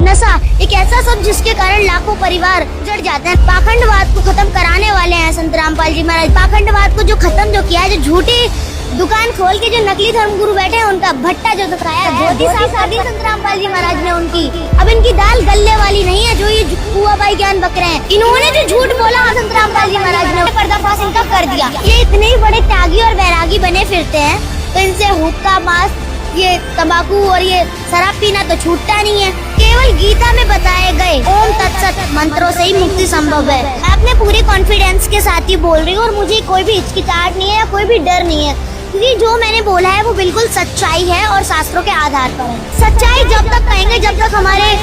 नशा एक ऐसा शब्द जिसके कारण लाखों परिवार उजड़ जाते हैं। पाखंडवाद को खत्म कराने वाले हैं संत रामपाल जी महाराज। पाखंडवाद को जो किया है, जो झूठी दुकान खोल के जो नकली धर्मगुरु बैठे हैं उनका भट्टा जो दिखाया है, धोती साफ कर दी संत रामपाल जी महाराज ने उनकी। अब इनकी दाल गलने वाली नहीं है जो ये कुआबाई ज्ञान बक रहे हैं। इन्होंने जो झूठ बोला संत रामपाल जी महाराज ने पर्दाफाश इनका कर दिया। ये इतने ही बड़े त्यागी और वैरागी बने फिरते हैं तो इनसे हुक्का, मांस, ये तंबाकू और ये शराब पीना तो छूटता नहीं है। केवल गीता में बताए गए ओम तत्सत मंत्रों से ही मुक्ति संभव है। मैं अपने पूरे कॉन्फिडेंस के साथ ही बोल रही हूँ और मुझे कोई भी हिचकिचाहट नहीं है या कोई भी डर नहीं है, क्योंकि जो मैंने बोला है वो बिल्कुल सच्चाई है और शास्त्रों के आधार पर है। सच्चाई जब तक कहेंगे जब तक हमारे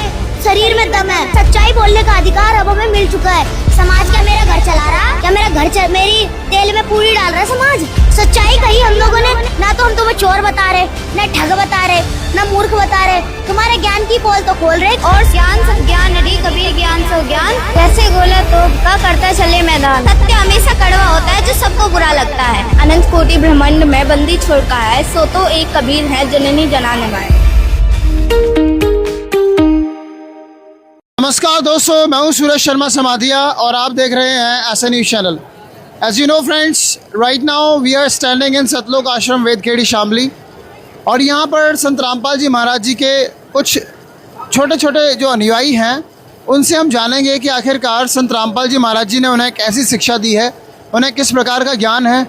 शरीर में दम है। सच्चाई बोलने का अधिकार अब हमें मिल चुका है। समाज क्या मेरा घर चला रहा, क्या मेरा घर मेरी तेल में पूरी डाल रहा है समाज? सच्चाई कही हम लोगों ने ना, तो हम तुम्हें चोर बता रहे, ना ठग बता रहे, ना मूर्ख बता रहे, तुम्हारे ज्ञान की पोल तो खोल रहे। और ज्ञान सब ज्ञान अड़ी कबीर ज्ञान सो ज्ञान, कैसे गोला तो का करता चले मैदान। सत्य हमेशा कड़वा होता है जो सबको बुरा लगता है। अनंत कोटि ब्रह्मांड में बंदी छोड़का है, सो तो एक कबीर है जननी जनाने वाले। नमस्कार दोस्तों, मैं हूं सूरज शर्मा समाधिया और आप देख रहे हैं S news channel. As you know friends, right now we are standing in Satlok Ashram Vedkhedi Shamli और यहाँ पर संत रामपाल जी महाराज जी के कुछ छोटे छोटे जो अनुयायी हैं उनसे हम जानेंगे कि आखिरकार संत रामपाल जी महाराज जी ने उन्हें कैसी शिक्षा दी है, उन्हें किस प्रकार का ज्ञान है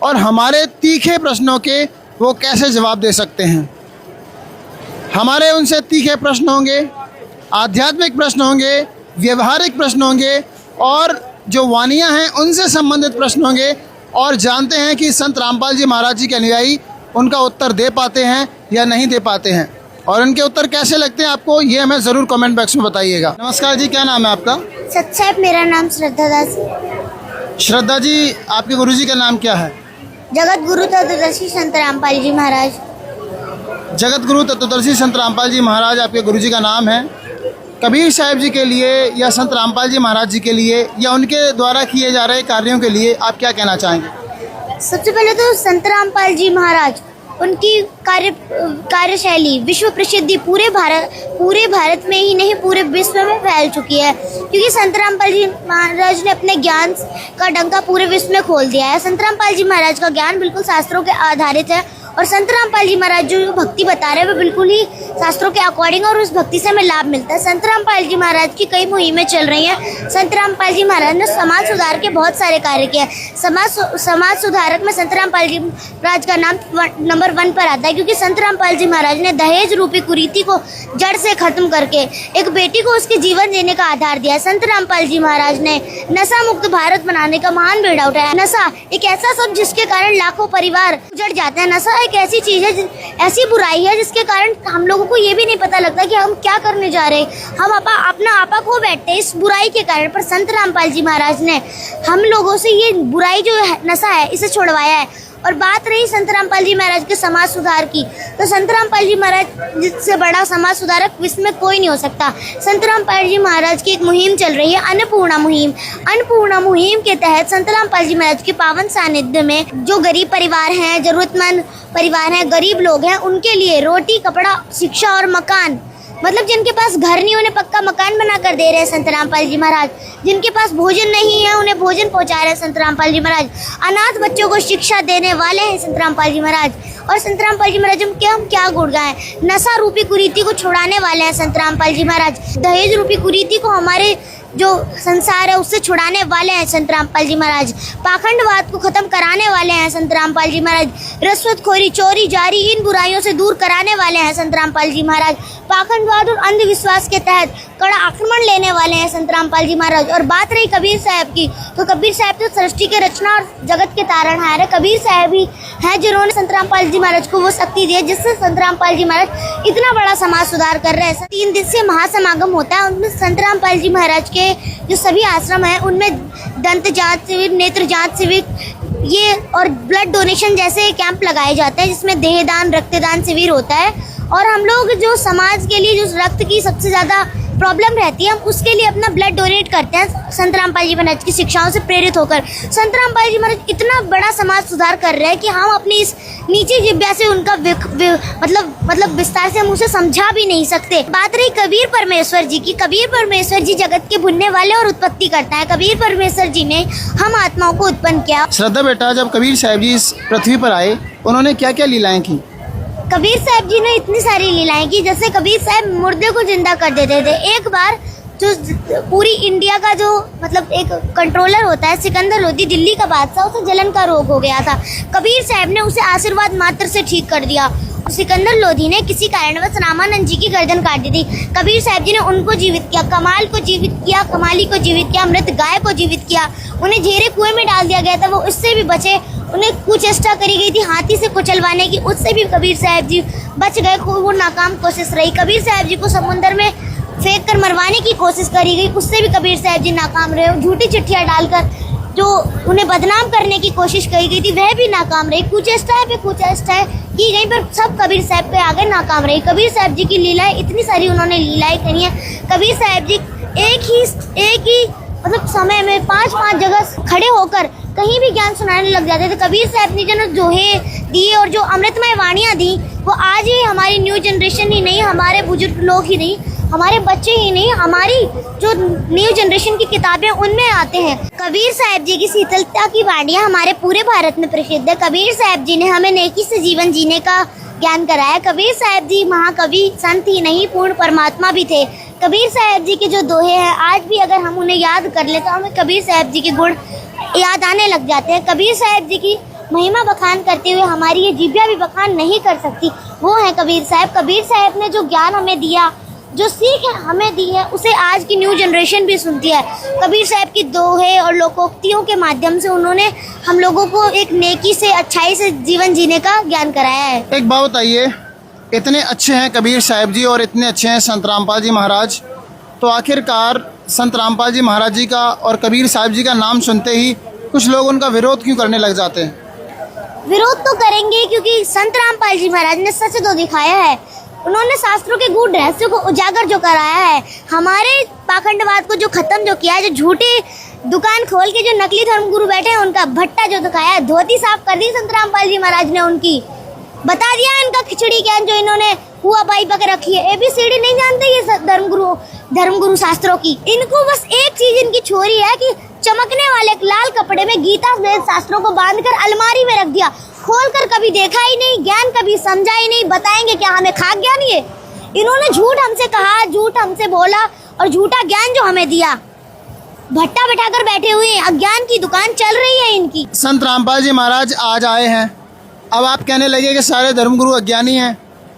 और हमारे तीखे प्रश्नों के वो कैसे जवाब दे सकते हैं। हमारे उनसे तीखे प्रश्न होंगे, आध्यात्मिक प्रश्न होंगे, व्यवहारिक प्रश्न होंगे और जो वानियाँ हैं उनसे संबंधित प्रश्न होंगे और जानते हैं कि संत रामपाल जी महाराज जी के अनुयायी उनका उत्तर दे पाते हैं या नहीं दे पाते हैं और उनके उत्तर कैसे लगते हैं आपको, ये हमें ज़रूर कमेंट बॉक्स में बताइएगा। नमस्कार जी, क्या नाम है आपका? सच मेरा नाम श्रद्धा दास। श्रद्धा जी, आपके गुरु जी का नाम क्या है? जगत गुरु तत्वदर्शी संत रामपाल जी महाराज। जगत गुरु तत्वदर्शी संत रामपाल जी महाराज आपके गुरु जी का नाम है। कबीर साहिब जी के लिए या संत रामपाल जी महाराज जी के लिए या उनके द्वारा किए जा रहे कार्यों के लिए आप क्या कहना चाहेंगे? सबसे पहले तो संत रामपाल जी महाराज, उनकी कार्यशैली विश्व प्रसिद्धि पूरे भारत में ही नहीं पूरे विश्व में फैल चुकी है, क्योंकि संत रामपाल जी महाराज ने अपने ज्ञान का डंका पूरे विश्व में खोल दिया है। संत रामपाल जी महाराज का ज्ञान बिल्कुल शास्त्रों के आधारित है और संत रामपाल जी महाराज जो भक्ति बता रहे हैं वो बिल्कुल ही शास्त्रों के अकॉर्डिंग और उस भक्ति से हमें लाभ मिलता है। संत रामपाल जी महाराज की कई मुहिमें चल रही हैं। संत रामपाल जी महाराज ने समाज सुधार के बहुत सारे कार्य किए हैं। समाज सुधारक में संत रामपाल जी महाराज का नाम नंबर 1 पर आता है, क्योंकि संत रामपाल जी महाराज ने दहेज रूपी कुरीति को जड़ से खत्म करके एक बेटी को उसके जीवन देने का आधार दिया। संत रामपाल जी महाराज ने नशा मुक्त भारत बनाने का महान बेड़ा उठाया। नशा एक ऐसा शब्द जिसके कारण लाखों परिवार उजड़ जाते हैं। नशा एक ऐसी चीज है, ऐसी बुराई है जिसके कारण हम लोगों को ये भी नहीं पता लगता कि हम क्या करने जा रहे हैं। हम अपना आपा खो बैठते हैं इस बुराई के कारण। पर संत रामपाल जी महाराज ने हम लोगों से ये बुराई जो है, नशा है, इसे छुड़वाया है। और बात रही संत रामपाल जी महाराज के समाज सुधार की, तो संत रामपाल जी महाराज जिससे बड़ा समाज सुधारक विश्व में कोई नहीं हो सकता। संत रामपाल जी महाराज की एक मुहिम चल रही है, अन्नपूर्णा मुहिम। अन्नपूर्णा मुहिम के तहत संत रामपाल जी महाराज के पावन सानिध्य में जो गरीब परिवार हैं, जरूरतमंद परिवार हैं, गरीब लोग हैं, उनके लिए रोटी, कपड़ा, शिक्षा और मकान, मतलब जिनके पास घर नहीं उन्हें पक्का मकान बना कर दे रहे हैं संत रामपाल जी महाराज। जिनके पास भोजन नहीं है उन्हें भोजन पहुंचा रहे हैं संत रामपाल जी महाराज। अनाथ बच्चों को शिक्षा देने वाले हैं संत रामपाल जी महाराज। और संत रामपाल जी महाराज हम क्या गुण गाएं। नशा रूपी कुरीति को छुड़ाने वाले हैं संत रामपाल जी महाराज। दहेज रूपी कुरीति को हमारे जो संसार है उससे छुड़ाने वाले हैं संत रामपाल जी महाराज। पाखंडवाद को खत्म कराने वाले हैं संत रामपाल जी महाराज। रिश्वतखोरी, चोरी, जारी, इन बुराइयों से दूर कराने वाले हैं संत रामपाल जी महाराज। पाखंडवाद और अंधविश्वास के तहत कड़ा आक्रमण लेने वाले हैं संत रामपाल जी महाराज। और बात रही कबीर साहब की, तो कबीर साहब तो सृष्टि के रचना और जगत के तारणहार है। कबीर साहब ही हैं जिन्होंने संत रामपाल जी महाराज को वो शक्ति दी है जिससे संत रामपाल जी महाराज इतना बड़ा समाज सुधार कर रहे हैं। 3 दिन से महासमागम होता है, उनमें संत रामपाल जी महाराज के जो सभी आश्रम है उनमें दंत जांच शिविर, नेत्र जांच शिविर, ये और ब्लड डोनेशन जैसे कैंप लगाए जाते हैं, जिसमें देहदान, रक्तदान शिविर होता है। और हम लोग जो समाज के लिए जो रक्त की सबसे ज़्यादा प्रॉब्लम रहती है, हम उसके लिए अपना ब्लड डोनेट करते हैं संत रामपाल जी महाराज की शिक्षाओं से प्रेरित होकर। संत रामपाल जी महाराज इतना बड़ा समाज सुधार कर रहे हैं कि हम अपनी इस नीची जिब्या से उनका मतलब विस्तार से हम उसे समझा भी नहीं सकते। बात रही कबीर परमेश्वर जी की, कबीर परमेश्वर जी जगत के बुनने वाले और उत्पत्ति करता है। कबीर परमेश्वर जी ने हम आत्माओं को उत्पन्न किया। श्रद्धा बेटा, जब कबीर साहब जी इस पृथ्वी पर आए, उन्होंने क्या क्या लीलाएं की? कबीर साहब जी ने इतनी सारी लीलाएं की, जैसे कबीर साहब मुर्दे को जिंदा कर देते थे। एक बार जो पूरी इंडिया का जो मतलब एक कंट्रोलर होता है, सिकंदर लोधी, दिल्ली का बादशाह, उसे जलन का रोग हो गया था। कबीर साहब ने उसे आशीर्वाद मात्र से ठीक कर दिया। सिकंदर लोधी ने किसी कारणवश रामानंद जी की गर्दन काट दी थी। कबीर साहब जी ने उनको जीवित किया, कमाल को जीवित किया, कमाली को जीवित किया, मृत गाय को जीवित किया। उन्हें झेरे कुएं में डाल दिया गया था, वो उससे भी बचे। उन्हें कुचेष्टा करी गई थी हाथी से कुचलवाने की, उससे भी कबीर साहब जी बच गए। वो नाकाम कोशिश रही। कबीर साहब जी को समुद्र में फेंक कर मरवाने की कोशिश करी गई, उससे भी कबीर साहब जी नाकाम रहे। झूठी चिट्ठियां डालकर जो उन्हें बदनाम करने की कोशिश करी गई थी, वह भी नाकाम रही। कुचेष्टाएं पे कुचेष्टाएं की गई, पर सब कबीर साहब के आगे नाकाम रही। कबीर साहब जी की लीलाएं इतनी सारी उन्होंने लीलाएं करी हैं। कबीर साहब जी एक ही मतलब समय में 5-5 जगह खड़े होकर कहीं भी ज्ञान सुनाने लग जाते थे। कबीर साहब ने जो दोहे दिए और जो अमृतमय वाणियाँ दी, वो आज ही हमारी न्यू जनरेशन ही नहीं, हमारे बुजुर्ग लोग ही नहीं, हमारे बच्चे ही नहीं, हमारी जो न्यू जनरेशन की किताबें उनमें आते हैं। कबीर साहब जी की शीतलता की वाणियाँ हमारे पूरे भारत में प्रसिद्ध है। कबीर साहब जी ने हमें नेकी से जीवन जीने का ज्ञान कराया। कबीर साहब जी महाकवि संत ही नहीं, पूर्ण परमात्मा भी थे। कबीर साहब जी के जो दोहे हैं, आज भी अगर हम उन्हें याद कर ले तो हमें कबीर साहब जी के गुण याद आने लग जाते हैं। कबीर साहब जी की महिमा बखान करते हुए हमारी ये जिब्या भी बखान नहीं कर सकती, वो है कबीर साहब। कबीर साहब ने जो ज्ञान हमें दिया, जो सीख हमें दी है, उसे आज की न्यू जनरेशन भी सुनती है। कबीर साहब की दोहे और लोकोक्तियों के माध्यम से उन्होंने हम लोगों को एक नेकी से, अच्छाई से जीवन जीने का ज्ञान कराया है। एक बात बताइए, इतने अच्छे हैं कबीर साहब जी और इतने अच्छे हैं संत रामपाल जी महाराज, तो आखिरकार संत रामपाल जी महाराज जी का और कबीर साहब जी का नाम सुनते ही कुछ लोग उनका विरोध क्यों करने लग जाते हैं? विरोध तो करेंगे, क्योंकि संत रामपाल जी महाराज ने सच तो दिखाया है। उन्होंने शास्त्रों के गूढ़ रहस्यों को उजागर जो कराया है, हमारे पाखंडवाद को जो खत्म जो किया है, जो झूठे दुकान खोल के जो नकली धर्मगुरु बैठे हैं उनका भट्टा जो दिखाया है, धोती साफ कर दी संत रामपाल जी महाराज ने उनकी, बता दिया इनका खिचड़ी ज्ञान जो इन्होंने हुआ पाई पक रखी है। ABCD नहीं जानते ये धर्मगुरु शास्त्रों की। इनको बस एक चीज इनकी छोरी है कि चमकने वाले एक लाल कपड़े में गीता वेद शास्त्रों को बांधकर अलमारी में रख दिया, खोलकर कभी देखा ही नहीं, ज्ञान कभी समझा ही नहीं। बताएंगे क्या हमें खाक ज्ञान? ये इन्होंने झूठ हमसे कहा, झूठ हमसे बोला और झूठा ज्ञान जो हमें दिया, भट्टा बैठाकर बैठे हुए हैं। अज्ञान की दुकान चल रही है इनकी। संत रामपाल जी महाराज आज आए हैं, अब आप कहने लगे कि सारे धर्मगुरु अज्ञानी हैं।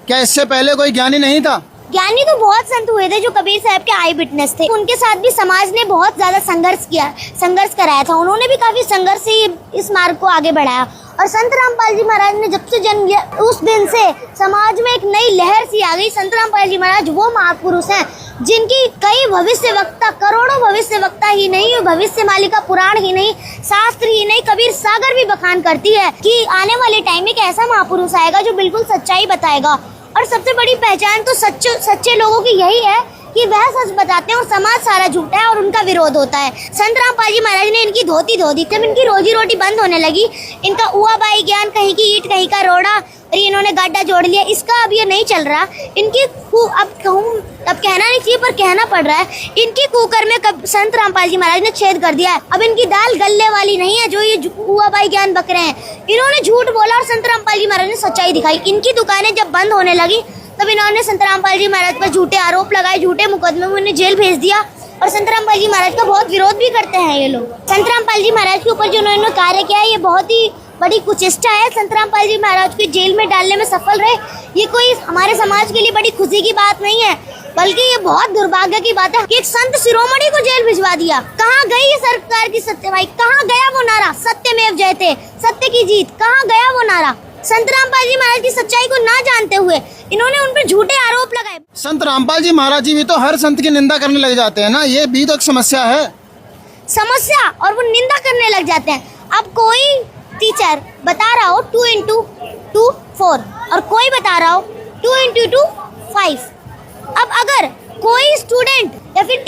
क्या इससे पहले कोई ज्ञानी नहीं था? ज्ञानी तो बहुत संत हुए थे जो कबीर साहब के आई विटनेस थे। उनके साथ भी समाज ने बहुत ज्यादा संघर्ष कराया था। उन्होंने भी काफी संघर्ष से इस मार्ग को आगे बढ़ाया। और संत रामपाल जी महाराज ने जब से जन्म लिया, उस दिन से समाज में एक नई लहर सी आ गई। संत रामपाल जी महाराज वो महापुरुष हैं जिनकी कई भविष्य वक्ता, करोड़ों भविष्य वक्ता ही नहीं, भविष्य मालिका पुराण ही नहीं, शास्त्र ही नहीं, कबीर सागर भी बखान करती है कि आने वाले टाइम में एक ऐसा महापुरुष आएगा जो बिल्कुल सच्चाई बताएगा। और सबसे बड़ी पहचान तो सच्चे लोगों की यही है कि वह सच बताते हैं और समाज सारा झूठा है और उनका विरोध होता है। संत रामपाल जी महाराज ने इनकी धोती धो दी। जब इनकी रोजी रोटी बंद होने लगी, इनका उआ बाई ज्ञान, कहीं की ईंट कहीं का रोड़ा, और इन्होंने गड्ढा जोड़ लिया, इसका अब ये नहीं चल रहा। इनकी अब कहना नहीं चाहिए पर कहना पड़ रहा है, इनकी कुकर में संत रामपाल जी महाराज ने छेद कर दिया है। अब इनकी दाल गलने वाली नहीं है जो ये उआ बाई ज्ञान बक रहे हैं। इन्होंने झूठ बोला और संत रामपाल जी महाराज ने सच्चाई दिखाई। इनकी दुकानें जब बंद होने लगी तब इन्होंने संत रामपाल जी महाराज पर झूठे आरोप लगाए, झूठे मुकदमे में उन्हें जेल भेज दिया। और संत रामपाल जी महाराज का बहुत विरोध भी करते हैं ये लोग। संत रामपाल जी महाराज के ऊपर जो उन्होंने कार्य किया है, ये बहुत ही बड़ी कुचेष्टा है। संत रामपाल जी महाराज को जेल में डालने में सफल रहे, ये कोई हमारे समाज के लिए बड़ी खुशी की बात नहीं है, बल्कि ये बहुत दुर्भाग्य की बात है कि एक संत शिरोमणि को जेल भिजवा दिया। कहाँ गई ये सरकार की सत्यवाई? कहाँ गया वो नारा सत्यमेव जयते, सत्य की जीत? कहाँ गया वो नारा? संत रामपाल जी महाराज की सच्चाई को ना जानते हुए इन्होंने उन पर झूठे आरोप लगाए। संत रामपाल जी महाराज जी भी तो हर संत की निंदा करने लग जाते हैं ना, ये भी तो एक समस्या है। समस्या और वो निंदा करने लग जाते हैं। अब कोई टीचर बता रहा हो 2 into 2 4 और कोई बता रहा हो 2 into 2 5। अब अगर कोई स्टूडेंट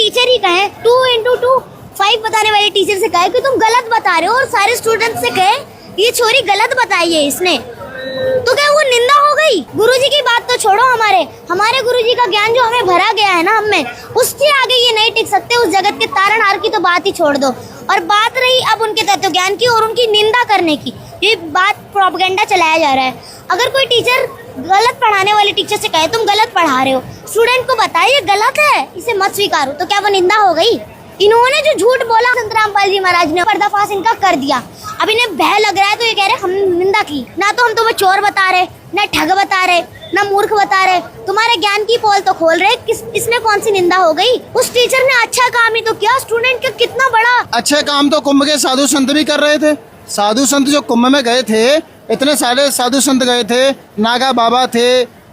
टीचर ही कहे 2 into 2 5 बताने वाले टीचर से कहे कि तुम गलत बता रहे हो, और सारे स्टूडेंट से कहे ये छोरी गलत बताई है इसने, तो क्या वो निंदा हो गई? गुरुजी की बात तो छोड़ो, हमारे गुरुजी का ज्ञान जो हमें भरा गया है ना हमें, उसके आगे ये नहीं टिक सकते। उस जगत के तारणहार की तो बात ही छोड़ दो। और बात रही अब उनके तत्व ज्ञान की और उनकी निंदा करने की, ये बात प्रोपेगेंडा चलाया जा रहा है। अगर कोई टीचर गलत पढ़ाने वाले टीचर से कहे तुम गलत पढ़ा रहे हो, स्टूडेंट को बताए ये गलत है, इसे मत स्वीकारो, तो क्या वो निंदा हो गई? इन्होंने जो झूठ बोला संत रामपाल जी महाराज ने, पर्दाफाश इनका कर दिया। अब इन्हें भय लग रहा है तो ये कह रहे हम निंदा की, ना तो हम तुम्हें चोर बता रहे, ना ठग बता रहे, ना मूर्ख बता रहे, तुम्हारे ज्ञान की पोल तो खोल रहे। इसमें कौन सी निंदा हो गई? उस टीचर ने अच्छा काम ही तो किया, स्टूडेंट का कितना बड़ा अच्छे काम तो कुंभ के साधु संत भी कर रहे थे। साधु संत जो कुंभ में गए थे, इतने सारे साधु संत गए थे, नागा बाबा थे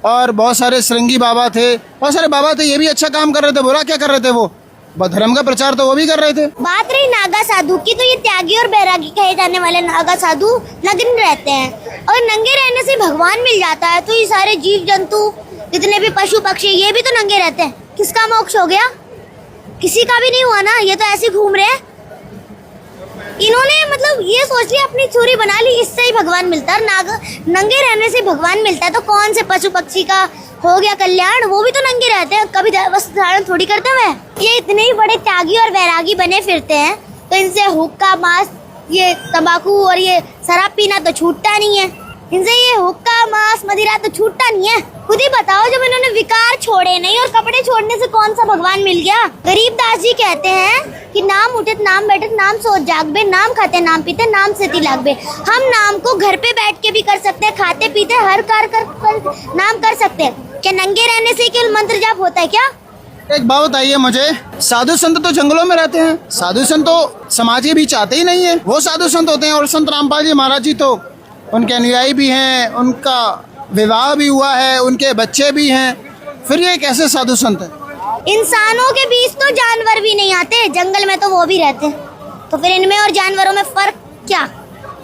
और बहुत सारे श्रृंगी बाबा थे, बहुत सारे बाबा थे, ये भी अच्छा काम कर रहे थे। बुरा क्या कर रहे थे? वो धर्म का प्रचार तो वो भी कर रहे थे। बात रही नागा साधु की, तो ये त्यागी और बैरागी कहे जाने वाले नागा साधु नग्न रहते हैं, और नंगे रहने से भगवान मिल जाता है। तो ये सारे जीव जंतु, जितने भी पशु पक्षी, ये भी तो नंगे रहते हैं। किसका मोक्ष हो गया? किसी का भी नहीं हुआ ना, ये तो ऐसे घूम रहे हैं। इन्होंने मतलब ये सोच लिया अपनी चोरी बना ली, इससे ही भगवान मिलता है। नंगे रहने से भगवान मिलता है, तो कौन से पशु पक्षी का हो गया कल्याण? वो भी तो नंगे रहते हैं, कभी वस्त्र धारण थोड़ी करते हुए। ये इतने ही बड़े त्यागी और वैरागी बने फिरते हैं, तो इनसे हुक्का, मांस, ये तंबाकू और ये शराब पीना तो छूटता नहीं है। इनसे ये हुक्का, मांस, मदिरा तो छूटता नहीं है। खुद ही बताओ, जब इन्होंने विकार छोड़े नहीं और कपड़े छोड़ने से कौन सा भगवान मिल गया? गरीबदास जी कहते हैं कि नाम उठत नाम बैठत नाम सोच जागबे, नाम खाते नाम पीते नाम से लागबे। हम नाम को घर पे बैठ के भी कर सकते हैं, खाते पीते हर कार्य कर नाम कर सकते हैं। क्या नंगे रहने से केवल मंत्र जाप होता है क्या? एक बात बताइए मुझे, साधु संत तो जंगलों में रहते हैं, साधु संत तो समाज के बीच आते ही नहीं है, वो साधु संत होते हैं। और संत रामपाल जी महाराज जी तो उनके अनुयायी भी हैं, उनका विवाह भी हुआ है, उनके बच्चे भी हैं, फिर ये कैसे साधु संत है? इंसानों के बीच तो जानवर भी नहीं आते, जंगल में तो वो भी रहते हैं, तो फिर इनमें और जानवरों में फर्क क्या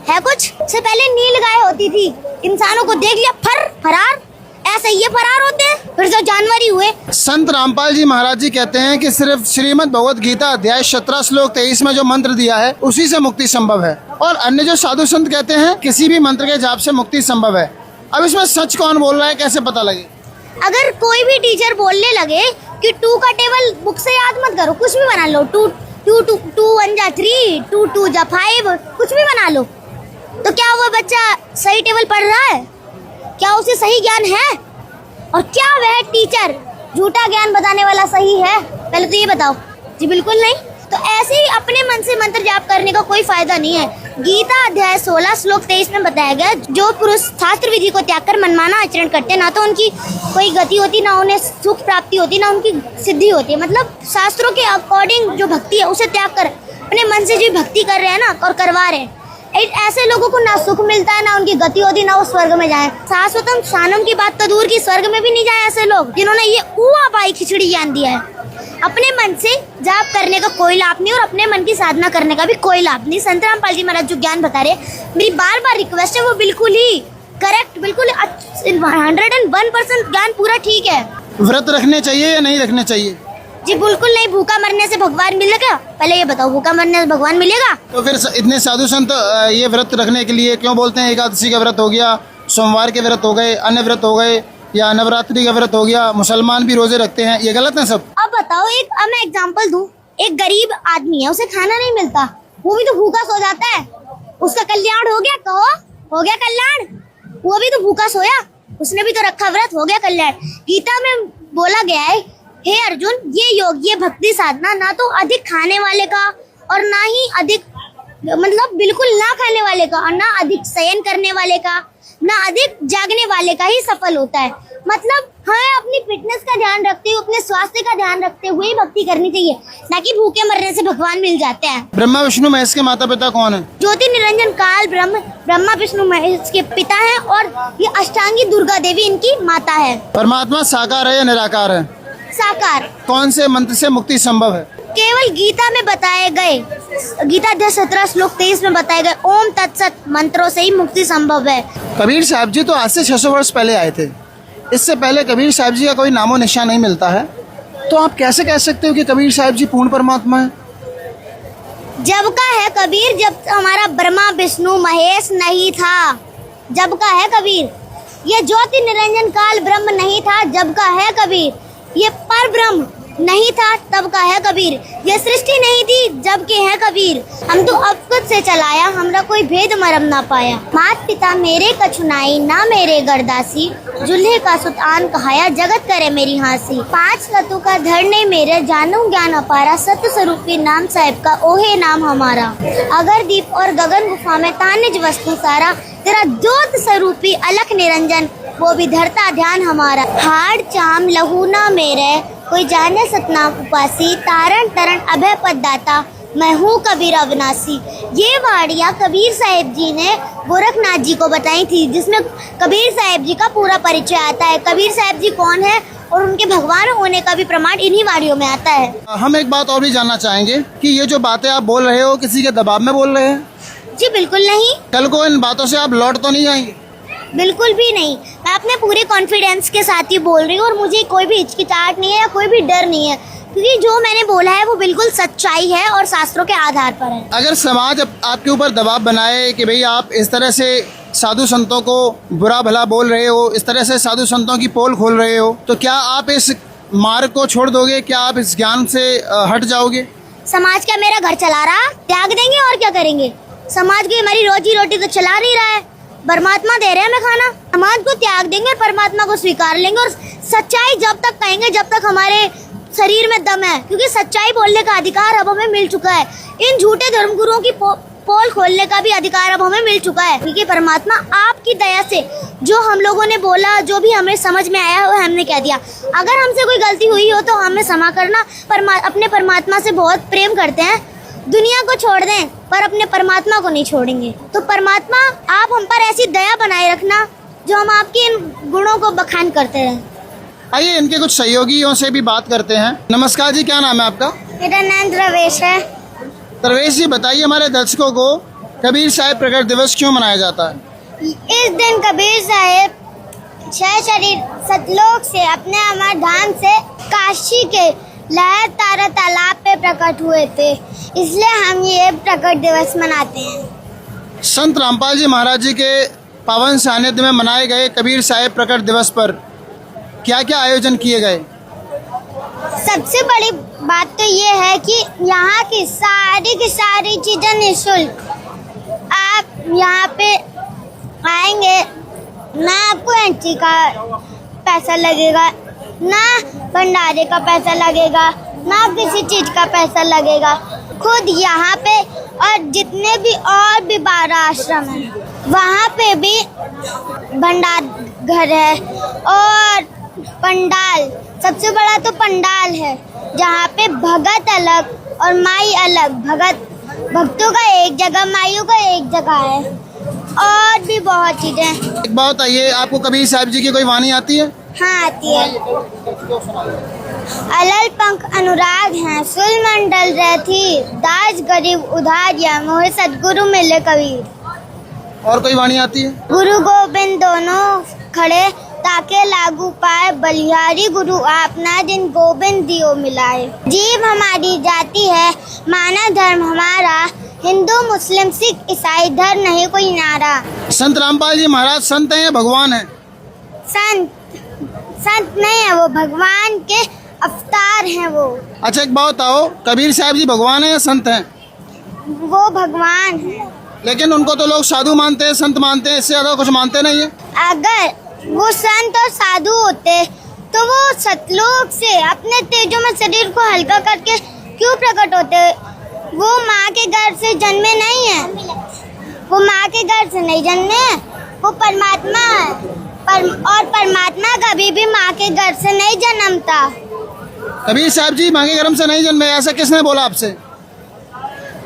है? कुछ से पहले नील गाय होती थी, इंसानों को देख लिया फरार, ऐसे ये फरार होते हैं, फिर तो जानवर ही हुए। संत रामपाल जी महाराज जी कहते हैं कि सिर्फ श्रीमद् भगवद गीता अध्याय 17 श्लोक 23 में जो मंत्र दिया है उसी से मुक्ति संभव है, और अन्य जो साधु संत कहते हैं किसी भी मंत्र के जाप से मुक्ति संभव है। अब इसमें सच कौन बोल रहा है, कैसे पता लगे? अगर कोई भी टीचर बोलने लगे कि 2 का टेबल बुक से याद मत करो, कुछ भी बना लो, 2 1 जा 3, 2 2 जा 5, कुछ भी बना लो, तो क्या वो बच्चा सही टेबल पढ़ रहा है? क्या उसे सही ज्ञान है? और क्या वह टीचर झूठा ज्ञान बताने वाला सही है? पहले तो ये बताओ। जी बिल्कुल नहीं। तो ऐसे ही अपने मन से मंत्र जाप करने का कोई फायदा नहीं है। गीता अध्याय 16 श्लोक 23 में बताया गया, जो पुरुष शास्त्र विधि को त्याग कर मनमाना आचरण करते, ना तो उनकी कोई गति होती, ना उन्हें सुख प्राप्ति होती, ना उनकी सिद्धि होती है। मतलब शास्त्रों के अकॉर्डिंग जो भक्ति है उसे त्याग कर अपने मन से जो भक्ति कर रहे हैं ना और करवा रहे हैं, ऐसे लोगों को ना सुख मिलता है, ना उनकी गति होती, ना वो स्वर्ग में जाए। शाश्वतम शानम की बात तो दूर की, स्वर्ग में भी नहीं जाए ऐसे लोग जिन्होंने ये ऊआ पाई खिचड़ी ज्ञान दिया है। अपने मन से जाप करने का कोई लाभ नहीं और अपने मन की साधना करने का भी कोई लाभ नहीं। संत रामपाल जी महाराज जो ज्ञान बता रहे, मेरी बार बार रिक्वेस्ट है, वो बिल्कुल ही करेक्ट, बिल्कुल 101% ज्ञान पूरा ठीक है। व्रत रखने चाहिए या नहीं रखने चाहिए? जी बिल्कुल नहीं। भूखा मरने से भगवान मिलेगा? पहले ये बताओ, भूखा मरने से भगवान मिलेगा? तो फिर इतने साधु संत ये व्रत रखने के लिए क्यों बोलते हैं? एकादशी का व्रत हो गया, सोमवार के व्रत हो गए, अन्य व्रत हो गए, या नवरात्रि का व्रत हो गया, मुसलमान भी रोजे रखते हैं, ये गलत है सब? अब बताओ, अब मैं एग्जांपल दूं, एक गरीब आदमी है, उसे खाना नहीं मिलता, वो भी तो भूखा सो जाता है, उसका कल्याण हो गया? कहो, हो गया कल्याण? वो भी तो भूखा सोया, उसने भी तो रखा व्रत, हो गया कल्याण। गीता में बोला गया है, हे अर्जुन, ये योग, ये भक्ति साधना ना तो अधिक खाने वाले का और ना ही अधिक, मतलब बिल्कुल ना खाने वाले का, और ना अधिक शयन करने वाले का, ना अधिक जागने वाले का ही सफल होता है। मतलब हमें अपनी फिटनेस का ध्यान रखते हुए, अपने स्वास्थ्य का ध्यान रखते हुए ही भक्ति करनी चाहिए, ना कि भूखे मरने से भगवान मिल जाते हैं। ब्रह्मा विष्णु महेश के माता पिता कौन है? ज्योति निरंजन काल ब्रह्मा विष्णु महेश के पिता हैं, और ये अष्टांगी दुर्गा देवी इनकी माता है। परमात्मा साकार है या निराकार है? साकार। कौन से मंत्र से मुक्ति संभव है? केवल गीता में बताए गए, गीता अध्याय 17 श्लोक 23 में बताए गए ओम तत्सत मंत्रों से ही मुक्ति संभव है। कबीर साहब जी तो आज से 600 वर्ष पहले आए थे, इससे पहले कबीर साहब जी का कोई नामो निशान नहीं मिलता है। तो आप कैसे कह सकते हो कि कबीर साहब जी पूर्ण परमात्मा है? जब का है कबीर, जब हमारा ब्रह्मा विष्णु महेश नहीं था, जब का है कबीर। ये ज्योति निरंजन काल ब्रह्म नहीं था, जब का है कबीर। ये पर ब्रह्म नहीं था, तब का है कबीर। ये सृष्टि नहीं थी, जब के है कबीर। हम तो अब खुद से चलाया, हमरा कोई भेद मरम ना पाया। मात पिता मेरे कछुनाई, ना मेरे गरदासी। जुल्हे का सुतान कहाया, जगत करे मेरी हांसी। 5 लतों का धरने मेरे, जानू ज्ञान अपारा। सत्य स्वरूपी नाम साहिब का, ओहे नाम हमारा। अगर दीप और गगन गुफा में तानिज वस्तु सारा। तेरा ज्योत स्वरूपी अलख निरंजन, वो भी धरता ध्यान हमारा। हाड़ चाम लहू ना मेरे, कोई जाने सतनाम उपासी। तारण तरण अभय पद दाता, मैं हूँ कबीर अविनाशी। ये वाड़ियाँ कबीर साहिब जी ने गोरखनाथ जी को बताई थी, जिसमें कबीर साहिब जी का पूरा परिचय आता है। कबीर साहिब जी कौन है और उनके भगवान होने का भी प्रमाण इन्हीं वाड़ियों में आता है। हम एक बात और भी जानना चाहेंगे कि ये जो बातें आप बोल रहे हो, किसी के दबाव में बोल रहे हैं? जी बिल्कुल नहीं, कल को इन बातों से आप लौट तो नहीं जाएंगे? बिल्कुल भी नहीं। मैं अपने पूरे कॉन्फिडेंस के साथ ही बोल रही हूँ और मुझे कोई भी हिचकिचाहट नहीं है या कोई भी डर नहीं है, क्योंकि जो मैंने बोला है वो बिल्कुल सच्चाई है और शास्त्रों के आधार पर है। अगर समाज आपके ऊपर दबाव बनाए कि भाई आप इस तरह से साधु संतों को बुरा भला बोल रहे हो, इस तरह से साधु संतों की पोल खोल रहे हो, तो क्या आप इस मार्ग को छोड़ दोगे? क्या आप इस ज्ञान से हट जाओगे? समाज क्या मेरा घर चला रहा? त्याग देंगे और क्या करेंगे? समाज की हमारी रोजी रोटी तो चला नहीं रहा है, परमात्मा दे रहे हैं हमें खाना। समाज को त्याग देंगे, परमात्मा को स्वीकार लेंगे और सच्चाई जब तक कहेंगे जब तक हमारे शरीर में दम है, क्योंकि सच्चाई बोलने का अधिकार अब हमें मिल चुका है। इन झूठे धर्मगुरुओं की पोल खोलने का भी अधिकार अब हमें मिल चुका है, क्योंकि परमात्मा आपकी दया से जो हम लोगों ने बोला, जो भी हमें समझ में आया वो हमने कह दिया। अगर हमसे कोई गलती हुई हो तो हमें क्षमा करना। अपने परमात्मा से बहुत प्रेम करते हैं, दुनिया को छोड़ दें पर अपने परमात्मा को नहीं छोड़ेंगे। तो परमात्मा आप हम पर ऐसी दया बनाए रखना जो हम आपके इन गुणों को बखान करते रहें। आइए इनके कुछ सहयोगियों से भी बात करते हैं। नमस्कार जी, क्या नाम है आपका? मेरा नाम द्रवेश है। प्रवेश जी, बताइए हमारे दर्शकों को कबीर साहिब प्रकट दिवस क्यों मनाया जाता है? इस दिन कबीर साहिब छह शरीर सतलोक से अपने अमर धाम से काशी के लहर तारा तालाब पे प्रकट हुए थे, इसलिए हम ये प्रकट दिवस मनाते हैं। संत रामपाल जी महाराज जी के पावन सानिध्य में मनाए गए कबीर साहिब प्रकट दिवस पर क्या क्या आयोजन किए गए? सबसे बड़ी बात तो ये है कि यहाँ की सारी चीजें निःशुल्क। आप यहाँ पे आएंगे, ना आपको एंट्री का पैसा लगेगा, ना भंडारे का पैसा लगेगा, ना किसी चीज का पैसा लगेगा। खुद यहाँ पे और जितने भी और भी 12 आश्रम हैं, वहाँ पे भी भंडार घर है और पंडाल, सबसे बड़ा तो पंडाल है, जहाँ पे भगत अलग और माई अलग। भक्तों का एक जगह, माइयों का एक जगह है, और भी बहुत चीजें। एक बात बताइए, आपको कबीर साहिब जी की कोई वाणी आती है? हाँ आती है। अलल पंख अनुराग हैं, सुल मंडल रहती, दास गरीब उधारिया, मोहे सदगुरु मिले कबीर। और कोई वाणी आती है? गुरु गोविंद दोनों खड़े, ताके लागू पाए, बलिहारी गुरु आपना, दिन गोविंद दियो मिलाए। जीव हमारी जाति है, मानव धर्म हमारा, हिंदू मुस्लिम सिख ईसाई धर्म नहीं कोई नारा। संत रामपाल जी महाराज संत हैं या भगवान हैं? संत नहीं है, वो भगवान के अवतार हैं वो। अच्छा एक बात बताओ, कबीर साहब जी भगवान हैं या संत हैं? वो भगवान है। लेकिन उनको तो लोग साधु मानते हैं, संत मानते हैं, इससे ज्यादा कुछ मानते नहीं है। अगर वो संत और साधु होते तो वो सतलोक से अपने तेजों में शरीर को हल्का करके क्यों प्रकट होते? वो माँ के गर्भ से जन्मे नहीं है, वो माँ के गर्भ से नहीं जन्मे, वो परमात्मा है। और परमात्मा कभी भी माँ के गर्भ से नहीं जन्मता। कबीर साहब जी माँ के गर्भ से नहीं जन्मे, ऐसा किसने बोला आपसे?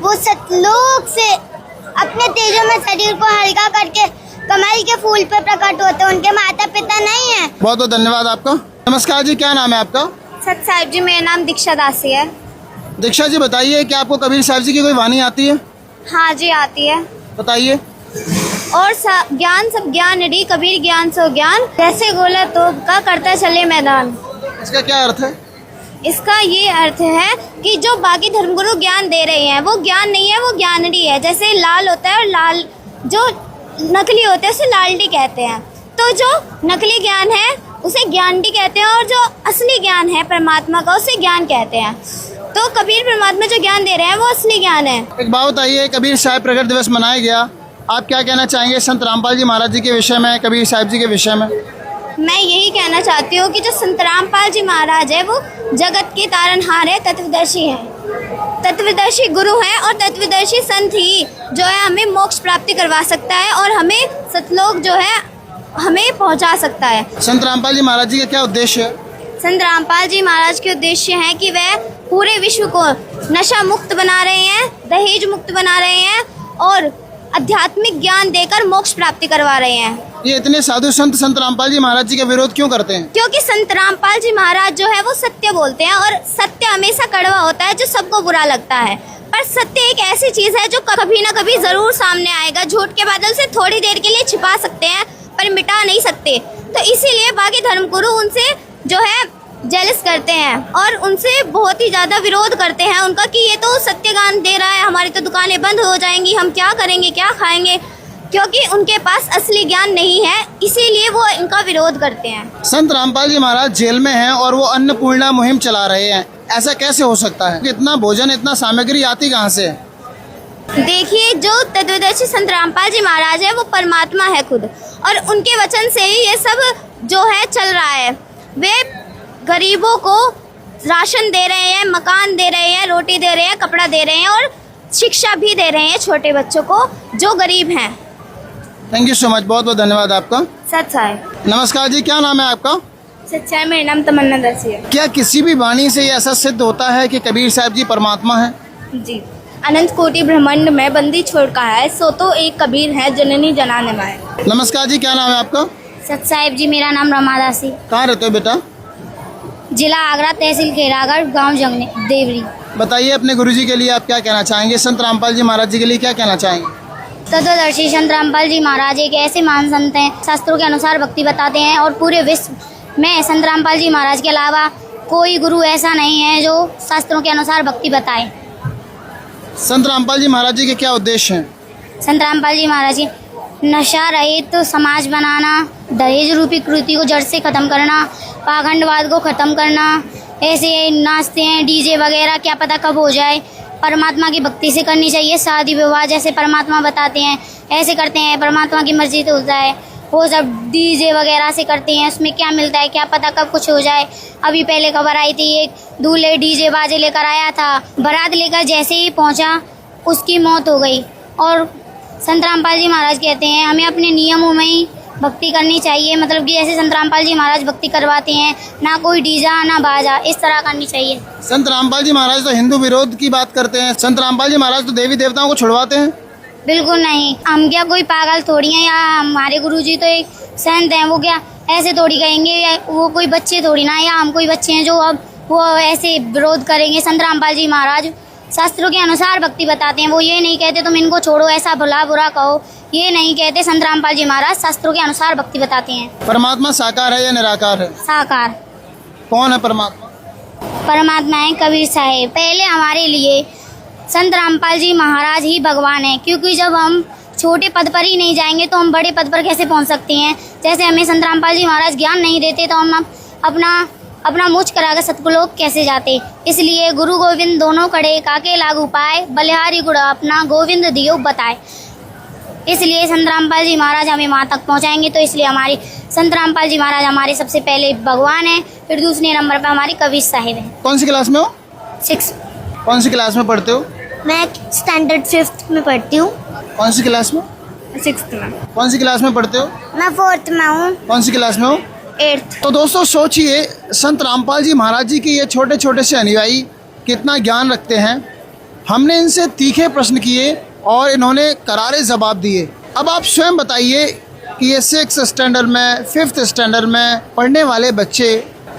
वो सतलोक से अपने तेजों में शरीर को हल्का करके कमल के फूल पे प्रकट होते, उनके माता पिता नहीं है। बहुत बहुत धन्यवाद आपका। नमस्कार जी, क्या नाम है आपका? सत साहिब जी, मेरा नाम दीक्षा दासी है। दीक्षा जी, बताइए कि आपको कबीर साहब जी की कोई वाणी आती है? हाँ जी आती है। बताइए। और ज्ञान सब ज्ञान री, कबीर ज्ञान सो ज्ञान, जैसे गोला तोप का करता चले मैदान। इसका क्या अर्थ है? इसका ये अर्थ है कि जो बाकी धर्मगुरु ज्ञान दे रहे हैं वो ज्ञान नहीं है, वो ज्ञानडी है। जैसे लाल होता है और लाल जो नकली होते हैं उसे लालडी कहते हैं। तो जो नकली ज्ञान है उसे ज्ञानडी कहते हैं और जो असली ज्ञान है परमात्मा का उसे ज्ञान कहते हैं। तो कबीर परमात्मा जो ज्ञान दे रहे हैं वो असली ज्ञान है। एक बात बताइए, कबीर साहब प्रकट दिवस मनाया गया, आप क्या कहना चाहेंगे संत रामपाल जी महाराज जी के विषय में, कबीर साहब जी के विषय में? मैं यही कहना चाहती हूँ कि जो संत रामपाल जी महाराज है वो जगत के तारनहार है, तत्वदर्शी है, तत्वदर्शी गुरु हैं और तत्वदर्शी संत ही जो है हमें मोक्ष प्राप्ति करवा सकता है और हमें सतलोक जो है हमें पहुँचा सकता है। संत रामपाल जी महाराज जी का क्या उद्देश्य है? संत रामपाल जी महाराज के उद्देश्य हैं कि वह पूरे विश्व को नशा मुक्त बना रहे हैं, दहेज मुक्त बना रहे हैं और आध्यात्मिक ज्ञान देकर मोक्ष प्राप्ति करवा रहे हैं। ये इतने साधु संत रामपाल जी महाराज जी का विरोध क्यों करते हैं? क्योंकि संत रामपाल जी महाराज जो है वो सत्य बोलते हैं और सत्य हमेशा कड़वा होता है जो सबको बुरा लगता है। पर सत्य एक ऐसी चीज है जो कभी ना कभी जरूर सामने आएगा। झूठ के बादल से थोड़ी देर के लिए छिपा सकते हैं पर मिटा नहीं सकते। तो इसीलिए बाकी धर्मगुरु उनसे जो है जेलस करते हैं और उनसे बहुत ही ज़्यादा विरोध करते हैं उनका कि ये तो सत्य ज्ञान दे रहा है, हमारी तो दुकानें बंद हो जाएंगी, हम क्या करेंगे, क्या खाएंगे, क्योंकि उनके पास असली ज्ञान नहीं है, इसीलिए वो इनका विरोध करते हैं। संत रामपाल जी महाराज जेल में हैं और वो अन्नपूर्णा मुहिम चला रहे हैं, ऐसा कैसे हो सकता है? इतना भोजन, इतना सामग्री आती कहाँ से है? देखिए, जो तत्वदर्शी संत रामपाल जी महाराज है वो परमात्मा है खुद और उनके वचन से ही ये सब जो है चल रहा है। वे गरीबों को राशन दे रहे हैं, मकान दे रहे हैं, रोटी दे रहे हैं, कपड़ा दे रहे हैं और शिक्षा भी दे रहे हैं छोटे बच्चों को जो गरीब हैं। थैंक यू सो मच, बहुत बहुत धन्यवाद आपका। सच्चाई। नमस्कार जी, क्या नाम है आपका? सच्चाई, मेरा नाम तमन्ना दर्शी है। क्या किसी भी वाणी से ये ऐसा सिद्ध होता है कि कबीर साहब जी परमात्मा है? जी, अनंत कोटि ब्रह्मांड में बंदी छोड़ का है, सो तो एक कबीर है जननी जनाने माए। नमस्कार जी, क्या नाम है आपका? सत साहिब जी, मेरा नाम रमा दासी, कहाँ रहते हो बेटा? जिला आगरा, तहसील खेरागढ़, गांव जंगने देवरी। बताइए अपने गुरुजी के लिए आप क्या कहना चाहेंगे, संत रामपाल जी महाराज जी के लिए क्या कहना चाहेंगे? तत्वदर्शी संत रामपाल जी महाराज एक ऐसे महान संत हैं, शास्त्रों के अनुसार भक्ति बताते हैं और पूरे विश्व में संत रामपाल जी महाराज के अलावा कोई गुरु ऐसा नहीं है जो शास्त्रों के अनुसार भक्ति बताए। संत रामपाल जी महाराज जी के क्या उद्देश्य हैं? संत रामपाल जी महाराज के नशा रहित समाज बनाना, दहेज रूपी कृति को जड़ से ख़त्म करना, पाखंडवाद को ख़त्म करना। ऐसे नाचते हैं डीजे वगैरह, क्या पता कब हो जाए। परमात्मा की भक्ति से करनी चाहिए, शादी विवाह जैसे परमात्मा बताते हैं ऐसे करते हैं, परमात्मा की मर्जी तो होता है। वो सब डीजे वगैरह से करते हैं, उसमें क्या मिलता है, क्या पता कब कुछ हो जाए। अभी पहले खबर आई थी, एक दूल्हे डीजे बाजे लेकर आया था, बारात लेकर जैसे ही पहुंचा उसकी मौत हो गई। और संत रामपाल जी महाराज कहते हैं हमें अपने नियमों में ही भक्ति करनी चाहिए, मतलब कि ऐसे संत रामपाल जी महाराज भक्ति करवाते हैं, ना कोई डीजा ना बाजा, इस तरह करनी चाहिए। संत रामपाल जी महाराज तो हिंदू विरोध की बात करते हैं, संत रामपाल जी महाराज तो देवी देवताओं को छुड़वाते हैं। बिल्कुल नहीं, हम क्या कोई पागल थोड़ी हैं, या हमारे गुरुजी तो एक संत हैं, वो क्या ऐसे थोड़ी कहेंगे, या वो कोई बच्चे थोड़ी ना, या हम कोई बच्चे हैं जो अब वो ऐसे विरोध करेंगे। संत रामपाल जी महाराज शास्त्रों के अनुसार भक्ति बताते हैं, वो ये नहीं कहते तुम इनको छोड़ो, ऐसा भला बुरा कहो, ये नहीं कहते। संत रामपाल जी महाराज शास्त्रों के अनुसार भक्ति बताते हैं। परमात्मा साकार है या निराकार है? साकार। कौन है परमात्मा? परमात्मा है कबीर साहेब। पहले हमारे लिए संत रामपाल जी महाराज ही भगवान है, क्योंकि जब हम छोटे पद पर ही नहीं जाएंगे तो हम बड़े पद पर कैसे पहुंच सकते हैं। जैसे हमें संत रामपाल जी महाराज ज्ञान नहीं देते तो हम अपना मुझ कराकर सतलोक कैसे जाते। इसलिए गुरु गोविंद दोनों कड़े काके लागू पाए, बलिहारी गुड़ अपना गोविंद दियो बताए। इसलिए संत रामपाल जी महाराज हमें वहाँ तक पहुँचाएंगे। तो इसलिए हमारी संत रामपाल जी महाराज हमारे सबसे पहले भगवान हैं, फिर दूसरे नंबर पर हमारे कबीर साहिब हैं। कौन सी क्लास में हो? 6। कौन सी क्लास में पढ़ते हो? मैं स्टैंडर्ड 5th में पढ़ती हूँ। कौन सी क्लास में? 6th में। कौन सी क्लास में पढ़ते हो? मैं 4th में हूँ। कौन सी क्लास में हो? 8th। तो दोस्तों सोचिए, संत रामपाल जी महाराज जी के ये छोटे छोटे से अनुयायी कितना ज्ञान रखते हैं। हमने इनसे तीखे प्रश्न किए और इन्होंने करारे जवाब दिए। अब आप स्वयं बताइए कि ये 6th स्टैंडर्ड में, 5th स्टैंडर्ड में पढ़ने वाले बच्चे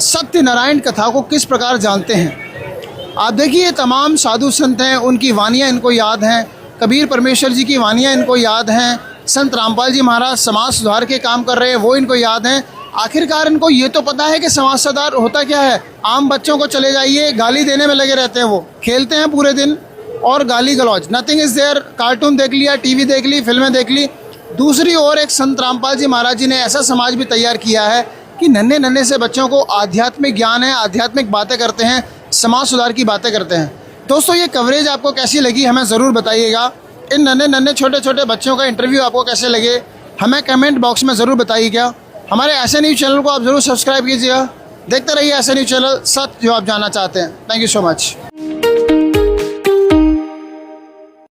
सत्यनारायण कथा को किस प्रकार जानते हैं। आप देखिए, तमाम साधु संत हैं, उनकी वानियाँ इनको याद हैं, कबीर परमेश्वर जी की वानियाँ इनको याद हैं, संत रामपाल जी महाराज समाज सुधार के काम कर रहे हैं वो इनको याद हैं, आखिरकार इनको ये तो पता है कि समाज सुधार होता क्या है। आम बच्चों को चले जाइए, गाली देने में लगे रहते हैं, वो खेलते हैं पूरे दिन और गाली गलौज, नथिंग इज़ देयर। कार्टून देख लिया, टीवी देख ली, फिल्में देख ली। दूसरी ओर एक संत रामपाल जी महाराज जी ने ऐसा समाज भी तैयार किया है कि नन्हे नन्हे से बच्चों को आध्यात्मिक ज्ञान है, आध्यात्मिक बातें करते हैं, समाज सुधार की बातें करते हैं। दोस्तों ये कवरेज आपको कैसी लगी हमें ज़रूर बताइएगा। इन नन्हे नन्हे छोटे छोटे बच्चों का इंटरव्यू आपको कैसे लगे हमें कमेंट बॉक्स में ज़रूर बताइएगा। हमारे ऐसे न्यूज़ चैनल को आप ज़रूर सब्सक्राइब कीजिएगा। देखते रहिए ऐसे न्यूज़ चैनल, सच जो आप जानना चाहते हैं। Thank you so much.